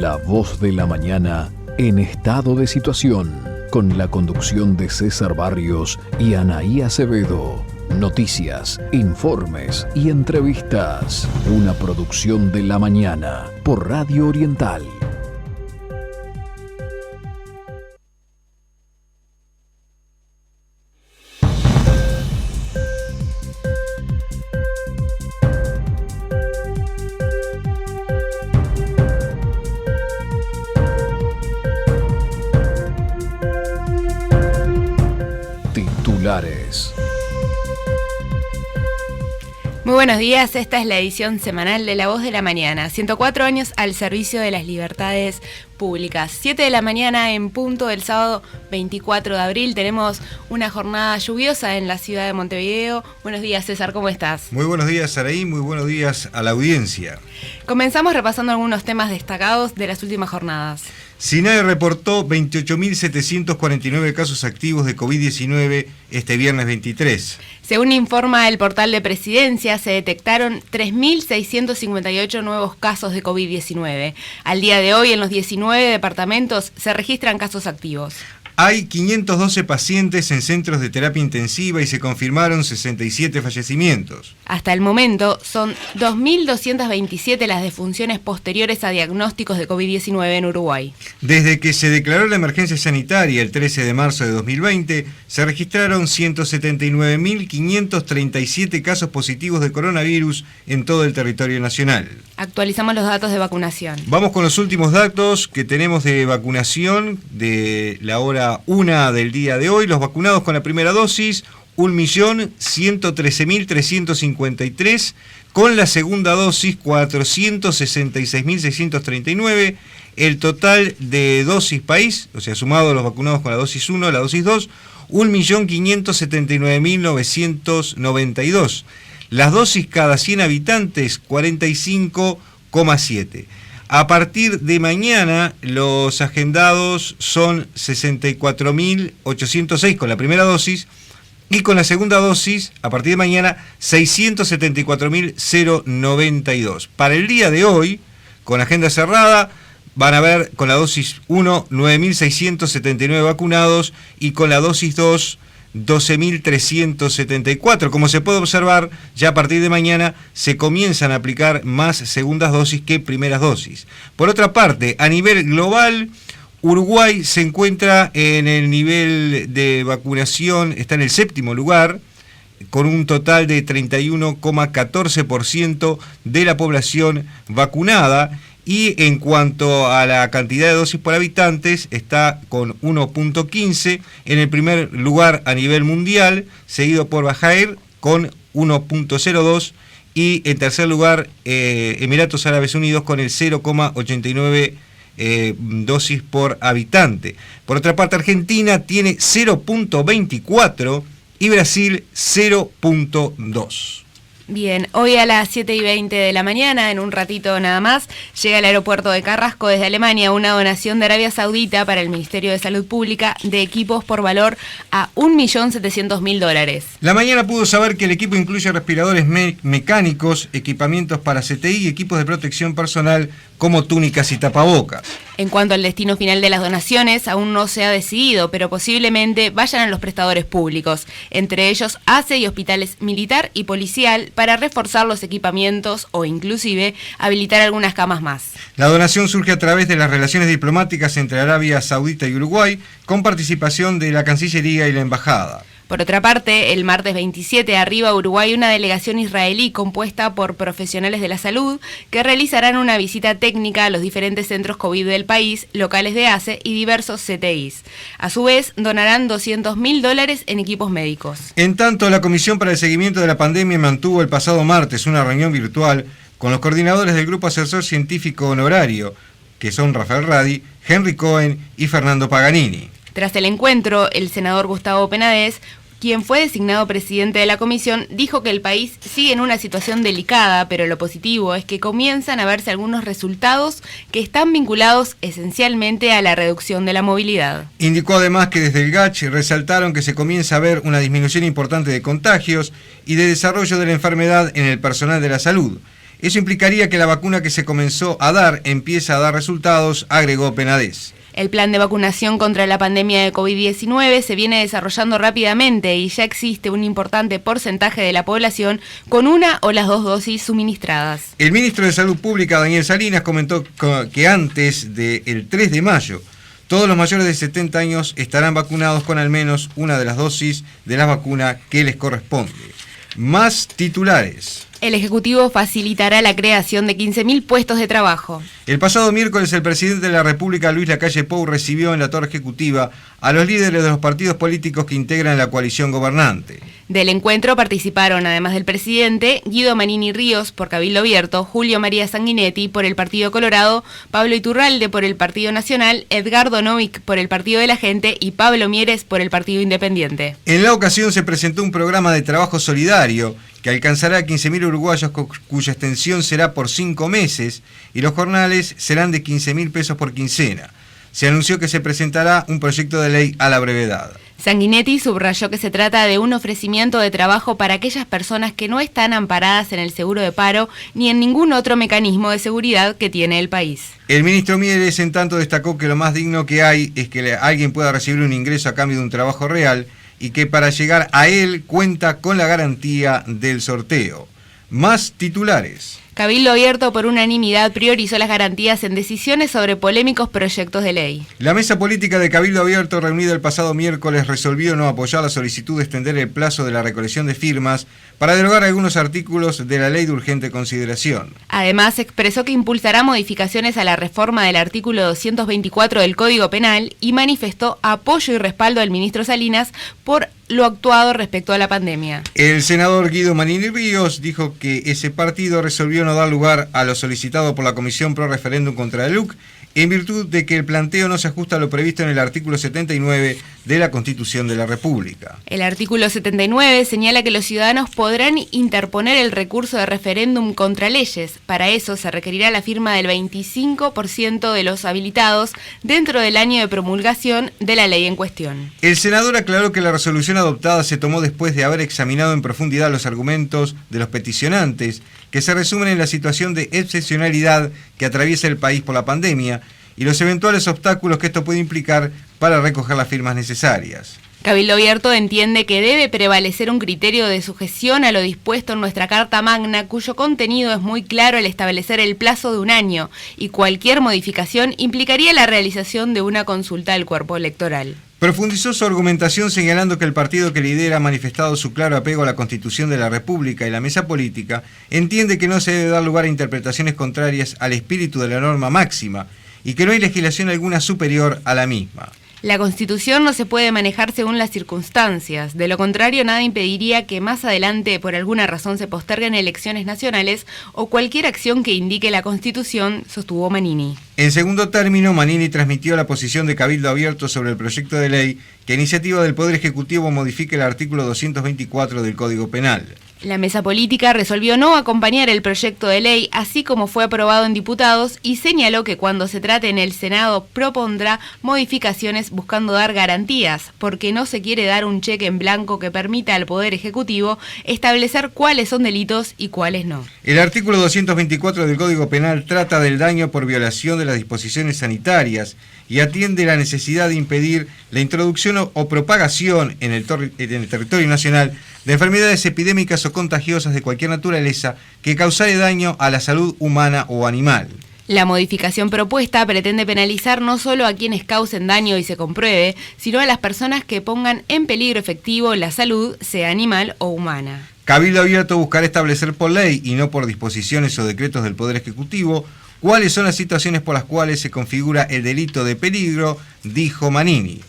La Voz de la Mañana en estado de situación, con la conducción de César Barrios y Anaí Acevedo. Noticias, informes y entrevistas. Una producción de La Mañana por Radio Oriental. Titulares. Muy buenos días, esta es la edición semanal de La Voz de la Mañana. 104 años al servicio de las libertades públicas. 7 de la mañana en punto del sábado 24 de abril. Tenemos una jornada lluviosa en la ciudad de Montevideo. Buenos días, César, ¿cómo estás? Muy buenos días, Saraí. Muy buenos días a la audiencia. Comenzamos repasando algunos temas destacados de las últimas jornadas. SINAE reportó 28.749 casos activos de COVID-19 este viernes 23. Según informa el portal de Presidencia, se detectaron 3.658 nuevos casos de COVID-19. Al día de hoy, en los 19 departamentos se registran casos activos. Hay 512 pacientes en centros de terapia intensiva y se confirmaron 67 fallecimientos. Hasta el momento, son 2.227 las defunciones posteriores a diagnósticos de COVID-19 en Uruguay. Desde que se declaró la emergencia sanitaria el 13 de marzo de 2020, se registraron 179.537 casos positivos de coronavirus en todo el territorio nacional. Actualizamos los datos de vacunación. Vamos con los últimos datos que tenemos de vacunación de la hora 1 del día de hoy. Los vacunados con la primera dosis, 1.113.353, con la segunda dosis 466.639, el total de dosis país, o sea, sumado a los vacunados con la dosis 1, la dosis 2, 1.579.992. Las dosis cada 100 habitantes, 45,7. A partir de mañana, los agendados son 64.806 con la primera dosis y con la segunda dosis, a partir de mañana, 674.092. Para el día de hoy, con agenda cerrada, van a ver con la dosis 1, 9.679 vacunados y con la dosis 2, 12.374. Como se puede observar, ya a partir de mañana se comienzan a aplicar más segundas dosis que primeras dosis. Por otra parte, a nivel global, Uruguay se encuentra en el nivel de vacunación, está en el 7º lugar, con un total de 31,14% de la población vacunada. Y en cuanto a la cantidad de dosis por habitantes, está con 1.15, en el primer lugar a nivel mundial, seguido por Bajair con 1.02 y en tercer lugar Emiratos Árabes Unidos con el 0,89 dosis por habitante. Por otra parte, Argentina tiene 0.24 y Brasil 0.2. Bien, hoy a las 7:20 de la mañana, en un ratito nada más, llega al aeropuerto de Carrasco desde Alemania una donación de Arabia Saudita para el Ministerio de Salud Pública de equipos por valor a $1.700.000. La mañana pudo saber que el equipo incluye respiradores mecánicos, equipamientos para CTI y equipos de protección personal como túnicas y tapabocas. En cuanto al destino final de las donaciones, aún no se ha decidido, pero posiblemente vayan a los prestadores públicos, entre ellos ACE y hospitales militar y policial, para reforzar los equipamientos o inclusive habilitar algunas camas más. La donación surge a través de las relaciones diplomáticas entre Arabia Saudita y Uruguay, con participación de la Cancillería y la Embajada. Por otra parte, el martes 27 arriba a Uruguay una delegación israelí compuesta por profesionales de la salud que realizarán una visita técnica a los diferentes centros COVID del país, locales de ACE y diversos CTIs. A su vez, donarán $200.000 en equipos médicos. En tanto, la Comisión para el Seguimiento de la Pandemia mantuvo el pasado martes una reunión virtual con los coordinadores del Grupo Asesor Científico Honorario, que son Rafael Radi, Henry Cohen y Fernando Paganini. Tras el encuentro, el senador Gustavo Penades, quien fue designado presidente de la comisión, dijo que el país sigue en una situación delicada, pero lo positivo es que comienzan a verse algunos resultados que están vinculados esencialmente a la reducción de la movilidad. Indicó además que desde el GACH resaltaron que se comienza a ver una disminución importante de contagios y de desarrollo de la enfermedad en el personal de la salud. Eso implicaría que la vacuna que se comenzó a dar empieza a dar resultados, agregó Penades. El plan de vacunación contra la pandemia de COVID-19 se viene desarrollando rápidamente y ya existe un importante porcentaje de la población con una o las 2 dosis suministradas. El ministro de Salud Pública, Daniel Salinas, comentó que antes del 3 de mayo, todos los mayores de 70 años estarán vacunados con al menos una de las dosis de la vacuna que les corresponde. Más titulares. El Ejecutivo facilitará la creación de 15.000 puestos de trabajo. El pasado miércoles el presidente de la República, Luis Lacalle Pou, recibió en la Torre Ejecutiva a los líderes de los partidos políticos que integran la coalición gobernante. Del encuentro participaron, además del presidente, Guido Manini Ríos por Cabildo Abierto, Julio María Sanguinetti por el Partido Colorado, Pablo Iturralde por el Partido Nacional, Edgardo Novik por el Partido de la Gente y Pablo Mieres por el Partido Independiente. En la ocasión se presentó un programa de trabajo solidario que alcanzará a 15.000 uruguayos cuya extensión será por 5 meses y los jornales serán de 15.000 pesos por quincena. Se anunció que se presentará un proyecto de ley a la brevedad. Sanguinetti subrayó que se trata de un ofrecimiento de trabajo para aquellas personas que no están amparadas en el seguro de paro ni en ningún otro mecanismo de seguridad que tiene el país. El ministro Mieres, en tanto, destacó que lo más digno que hay es que alguien pueda recibir un ingreso a cambio de un trabajo real y que para llegar a él cuenta con la garantía del sorteo. Más titulares. Cabildo Abierto por unanimidad priorizó las garantías en decisiones sobre polémicos proyectos de ley. La mesa política de Cabildo Abierto, reunida el pasado miércoles, resolvió no apoyar la solicitud de extender el plazo de la recolección de firmas para derogar algunos artículos de la ley de urgente consideración. Además, expresó que impulsará modificaciones a la reforma del artículo 224 del Código Penal y manifestó apoyo y respaldo al ministro Salinas por lo actuado respecto a la pandemia. El senador Guido Manini Ríos dijo que ese partido resolvió no dar lugar a lo solicitado por la Comisión Pro Referéndum contra el LUC en virtud de que el planteo no se ajusta a lo previsto en el artículo 79 de la Constitución de la República. El artículo 79 señala que los ciudadanos podrán interponer el recurso de referéndum contra leyes. Para eso se requerirá la firma del 25% de los habilitados dentro del año de promulgación de la ley en cuestión. El senador aclaró que la resolución adoptada se tomó después de haber examinado en profundidad los argumentos de los peticionantes, que se resumen en la situación de excepcionalidad que atraviesa el país por la pandemia y los eventuales obstáculos que esto puede implicar para recoger las firmas necesarias. Cabildo Abierto entiende que debe prevalecer un criterio de sujeción a lo dispuesto en nuestra Carta Magna, cuyo contenido es muy claro al establecer el plazo de 1 año, y cualquier modificación implicaría la realización de una consulta del cuerpo electoral. Profundizó su argumentación señalando que el partido que lidera ha manifestado su claro apego a la Constitución de la República y la mesa política entiende que no se debe dar lugar a interpretaciones contrarias al espíritu de la norma máxima y que no hay legislación alguna superior a la misma. La Constitución no se puede manejar según las circunstancias, de lo contrario nada impediría que más adelante por alguna razón se posterguen elecciones nacionales o cualquier acción que indique la Constitución, sostuvo Manini. En segundo término, Manini transmitió la posición de Cabildo Abierto sobre el proyecto de ley que a iniciativa del Poder Ejecutivo modifique el artículo 224 del Código Penal. La mesa política resolvió no acompañar el proyecto de ley, así como fue aprobado en diputados, y señaló que cuando se trate en el Senado propondrá modificaciones buscando dar garantías, porque no se quiere dar un cheque en blanco que permita al Poder Ejecutivo establecer cuáles son delitos y cuáles no. El artículo 224 del Código Penal trata del daño por violación de las disposiciones sanitarias y atiende la necesidad de impedir la introducción o propagación en el territorio nacional de enfermedades epidémicas o contagiosas de cualquier naturaleza que causare daño a la salud humana o animal. La modificación propuesta pretende penalizar no solo a quienes causen daño y se compruebe, sino a las personas que pongan en peligro efectivo la salud, sea animal o humana. Cabildo Abierto buscará establecer por ley y no por disposiciones o decretos del Poder Ejecutivo cuáles son las situaciones por las cuales se configura el delito de peligro, dijo Manini.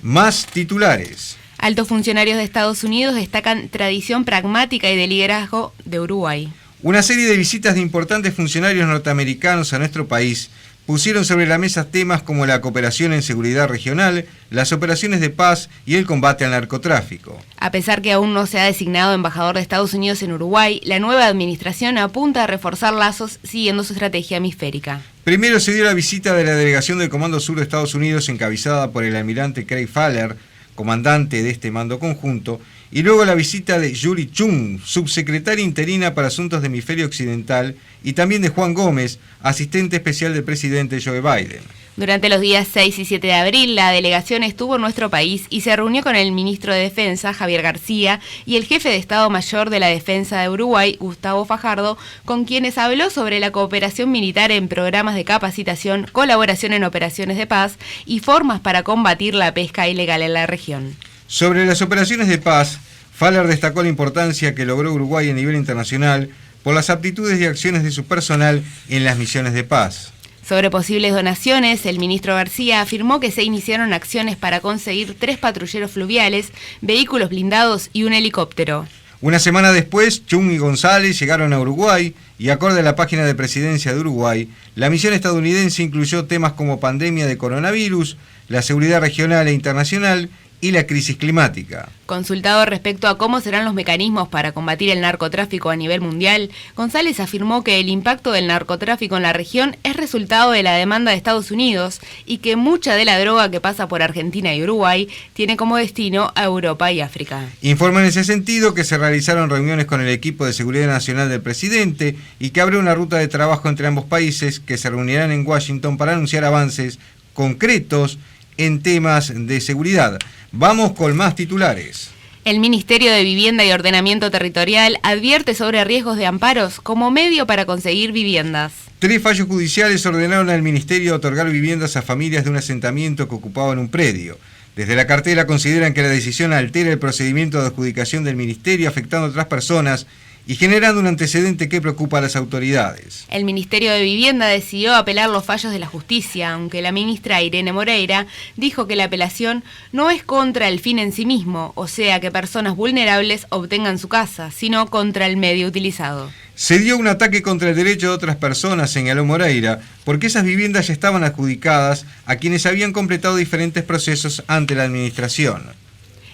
Más titulares. Altos funcionarios de Estados Unidos destacan tradición pragmática y de liderazgo de Uruguay. Una serie de visitas de importantes funcionarios norteamericanos a nuestro país pusieron sobre la mesa temas como la cooperación en seguridad regional, las operaciones de paz y el combate al narcotráfico. A pesar que aún no se ha designado embajador de Estados Unidos en Uruguay, la nueva administración apunta a reforzar lazos siguiendo su estrategia hemisférica. Primero se dio la visita de la delegación del Comando Sur de Estados Unidos encabezada por el almirante Craig Faller, comandante de este mando conjunto, y luego la visita de Yuri Chung, subsecretaria interina para Asuntos del Hemisferio Occidental, y también de Juan Gómez, asistente especial del presidente Joe Biden. Durante los días 6 y 7 de abril, la delegación estuvo en nuestro país y se reunió con el ministro de Defensa, Javier García, y el jefe de Estado Mayor de la Defensa de Uruguay, Gustavo Fajardo, con quienes habló sobre la cooperación militar en programas de capacitación, colaboración en operaciones de paz y formas para combatir la pesca ilegal en la región. Sobre las operaciones de paz, Faller destacó la importancia que logró Uruguay a nivel internacional por las aptitudes y acciones de su personal en las misiones de paz. Sobre posibles donaciones, el ministro García afirmó que se iniciaron acciones para conseguir 3 patrulleros fluviales, vehículos blindados y un helicóptero. Una semana después, Chung y González llegaron a Uruguay y, acorde a la página de presidencia de Uruguay, la misión estadounidense incluyó temas como pandemia de coronavirus, la seguridad regional e internacional y la crisis climática. Consultado respecto a cómo serán los mecanismos para combatir el narcotráfico a nivel mundial, González afirmó que el impacto del narcotráfico en la región es resultado de la demanda de Estados Unidos y que mucha de la droga que pasa por Argentina y Uruguay tiene como destino a Europa y África. Informa en ese sentido que se realizaron reuniones con el equipo de seguridad nacional del presidente y que abre una ruta de trabajo entre ambos países que se reunirán en Washington para anunciar avances concretos en temas de seguridad. Vamos con más titulares. El Ministerio de Vivienda y Ordenamiento Territorial advierte sobre riesgos de amparos como medio para conseguir viviendas. 3 fallos judiciales ordenaron al Ministerio otorgar viviendas a familias de un asentamiento que ocupaban un predio. Desde la cartera consideran que la decisión altera el procedimiento de adjudicación del Ministerio, afectando a otras personas y generando un antecedente que preocupa a las autoridades. El Ministerio de Vivienda decidió apelar los fallos de la justicia, aunque la ministra Irene Moreira dijo que la apelación no es contra el fin en sí mismo, o sea que personas vulnerables obtengan su casa, sino contra el medio utilizado. Se dio un ataque contra el derecho de otras personas, señaló Moreira, porque esas viviendas ya estaban adjudicadas a quienes habían completado diferentes procesos ante la administración.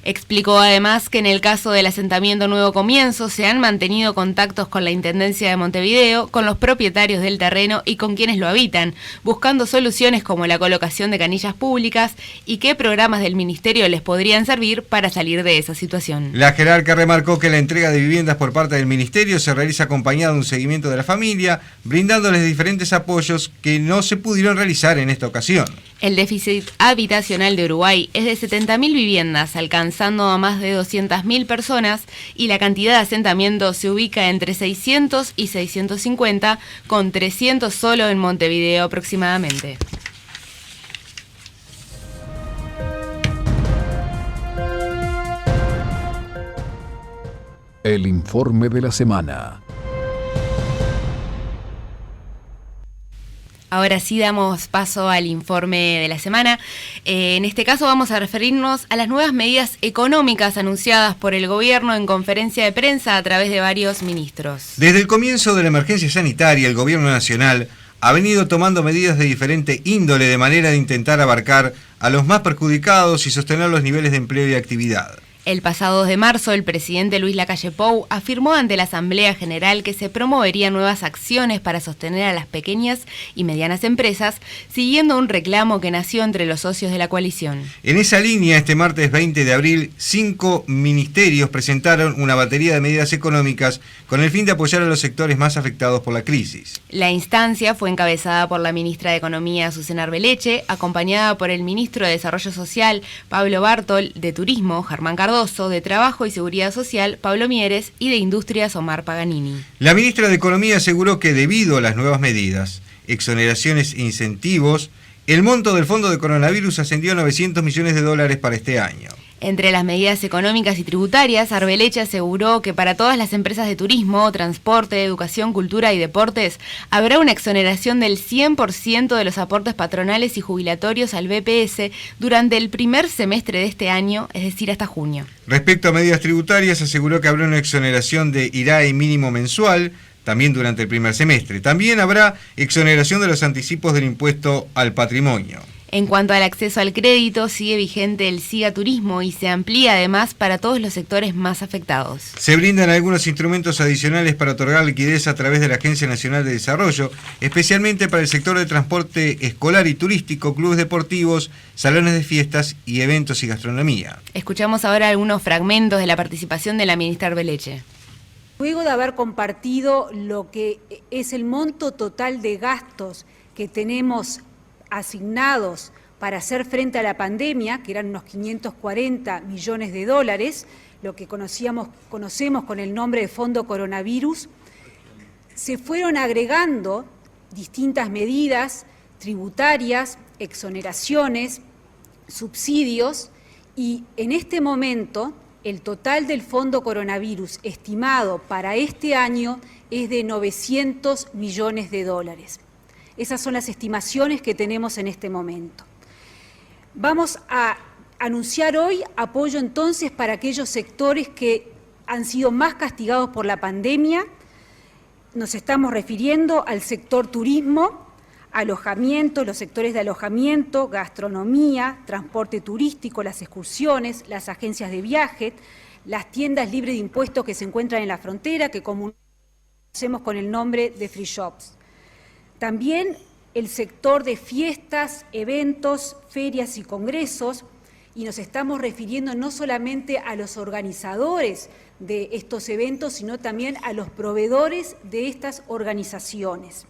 Explicó además que en el caso del asentamiento Nuevo Comienzo se han mantenido contactos con la Intendencia de Montevideo, con los propietarios del terreno y con quienes lo habitan, buscando soluciones como la colocación de canillas públicas y qué programas del Ministerio les podrían servir para salir de esa situación. La jerarca remarcó que la entrega de viviendas por parte del Ministerio se realiza acompañada de un seguimiento de la familia, brindándoles diferentes apoyos que no se pudieron realizar en esta ocasión. El déficit habitacional de Uruguay es de 70.000 viviendas, alcanzando a más de 200.000 personas, y la cantidad de asentamientos se ubica entre 600 y 650, con 300 solo en Montevideo aproximadamente. El informe de la semana. Ahora sí damos paso al informe de la semana. En este caso vamos a referirnos a las nuevas medidas económicas anunciadas por el gobierno en conferencia de prensa a través de varios ministros. Desde el comienzo de la emergencia sanitaria, el gobierno nacional ha venido tomando medidas de diferente índole de manera de intentar abarcar a los más perjudicados y sostener los niveles de empleo y actividad. El pasado 2 de marzo, el presidente Luis Lacalle Pou afirmó ante la Asamblea General que se promoverían nuevas acciones para sostener a las pequeñas y medianas empresas, siguiendo un reclamo que nació entre los socios de la coalición. En esa línea, este martes 20 de abril, 5 ministerios presentaron una batería de medidas económicas con el fin de apoyar a los sectores más afectados por la crisis. La instancia fue encabezada por la ministra de Economía, Susana Arbeleche, acompañada por el ministro de Desarrollo Social, Pablo Bartol, de Turismo, Germán Cardoso, de Trabajo y Seguridad Social, Pablo Mieres, y de Industrias, Omar Paganini. La ministra de Economía aseguró que debido a las nuevas medidas, exoneraciones e incentivos, el monto del fondo de coronavirus ascendió a $900 millones para este año. Entre las medidas económicas y tributarias, Arbeleche aseguró que para todas las empresas de turismo, transporte, educación, cultura y deportes habrá una exoneración del 100% de los aportes patronales y jubilatorios al BPS durante el primer semestre de este año, es decir, hasta junio. Respecto a medidas tributarias, aseguró que habrá una exoneración de IRAE mínimo mensual, también durante el primer semestre. También habrá exoneración de los anticipos del impuesto al patrimonio. En cuanto al acceso al crédito, sigue vigente el SIGA Turismo y se amplía además para todos los sectores más afectados. Se brindan algunos instrumentos adicionales para otorgar liquidez a través de la Agencia Nacional de Desarrollo, especialmente para el sector de transporte escolar y turístico, clubes deportivos, salones de fiestas y eventos y gastronomía. Escuchamos ahora algunos fragmentos de la participación de la ministra Arbeleche. Luego de haber compartido lo que es el monto total de gastos que tenemos asignados para hacer frente a la pandemia, que eran unos 540 millones de dólares, lo que conocemos con el nombre de Fondo Coronavirus, se fueron agregando distintas medidas tributarias, exoneraciones, subsidios, y en este momento el total del Fondo Coronavirus estimado para este año es de 900 millones de dólares. Esas son las estimaciones que tenemos en este momento. Vamos a anunciar hoy apoyo entonces para aquellos sectores que han sido más castigados por la pandemia. Nos estamos refiriendo al sector turismo, alojamiento, los sectores de alojamiento, gastronomía, transporte turístico, las excursiones, las agencias de viaje, las tiendas libres de impuestos que se encuentran en la frontera, que conocemos con el nombre de free shops. También el sector de fiestas, eventos, ferias y congresos, y nos estamos refiriendo no solamente a los organizadores de estos eventos, sino también a los proveedores de estas organizaciones.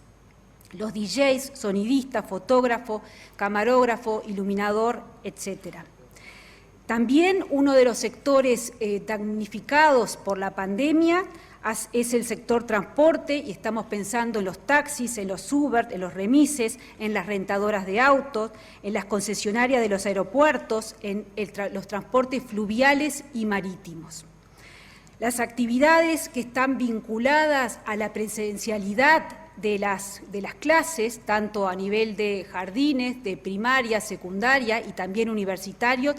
Los DJs, sonidistas, fotógrafo, camarógrafo, iluminador, etc. También uno de los sectores damnificados por la pandemia es el sector transporte, y estamos pensando en los taxis, en los Uber, en los remises, en las rentadoras de autos, en las concesionarias de los aeropuertos, en los transportes fluviales y marítimos. Las actividades que están vinculadas a la presencialidad de las clases, tanto a nivel de jardines, de primaria, secundaria y también universitarios,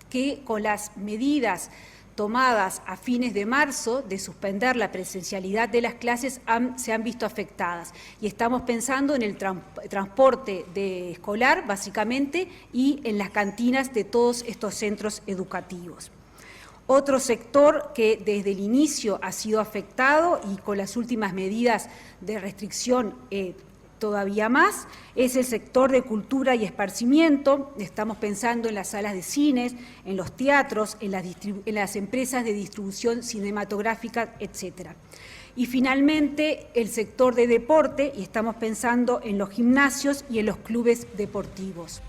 que con las medidas tomadas a fines de marzo de suspender la presencialidad de las clases se han visto afectadas. Y estamos pensando en el transporte escolar, básicamente, y en las cantinas de todos estos centros educativos. Otro sector que desde el inicio ha sido afectado y con las últimas medidas de restricción todavía más, es el sector de cultura y esparcimiento. Estamos pensando en las salas de cines, en los teatros, en las empresas de distribución cinematográfica, etc. Y finalmente el sector de deporte, y estamos pensando en los gimnasios y en los clubes deportivos.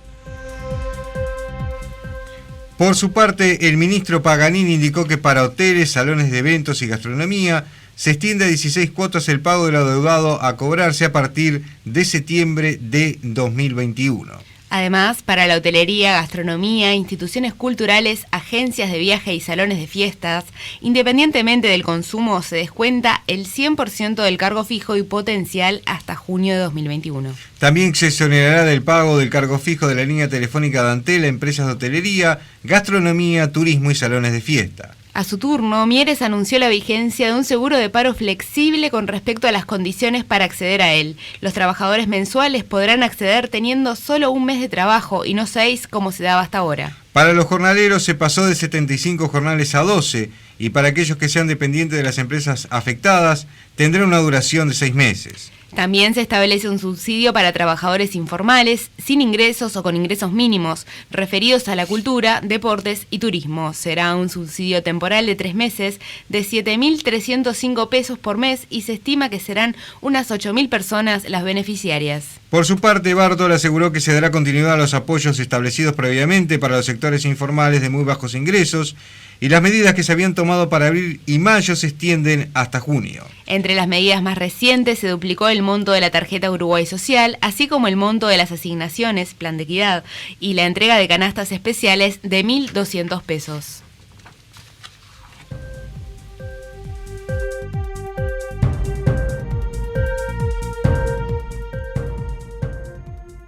Por su parte, el ministro Paganini indicó que para hoteles, salones de eventos y gastronomía se extiende a 16 cuotas el pago del adeudado a cobrarse a partir de septiembre de 2021. Además, para la hotelería, gastronomía, instituciones culturales, agencias de viaje y salones de fiestas, independientemente del consumo, se descuenta el 100% del cargo fijo y potencial hasta junio de 2021. También se exonerará del pago del cargo fijo de la línea telefónica de Antel a empresas de hotelería, gastronomía, turismo y salones de fiesta. A su turno, Mieres anunció la vigencia de un seguro de paro flexible con respecto a las condiciones para acceder a él. Los trabajadores mensuales podrán acceder teniendo solo un mes de trabajo y no 6 como se daba hasta ahora. Para los jornaleros se pasó de 75 jornales a 12 y para aquellos que sean dependientes de las empresas afectadas tendrá una duración de 6 meses. También se establece un subsidio para trabajadores informales, sin ingresos o con ingresos mínimos, referidos a la cultura, deportes y turismo. Será un subsidio temporal de 3 meses de 7.305 pesos por mes y se estima que serán unas 8.000 personas las beneficiarias. Por su parte, Bartol aseguró que se dará continuidad a los apoyos establecidos previamente para los sectores informales de muy bajos ingresos y las medidas que se habían tomado para abril y mayo se extienden hasta junio. Entre las medidas más recientes se duplicó el monto de la tarjeta Uruguay Social, así como el monto de las asignaciones, Plan de Equidad, y la entrega de canastas especiales de 1.200 pesos.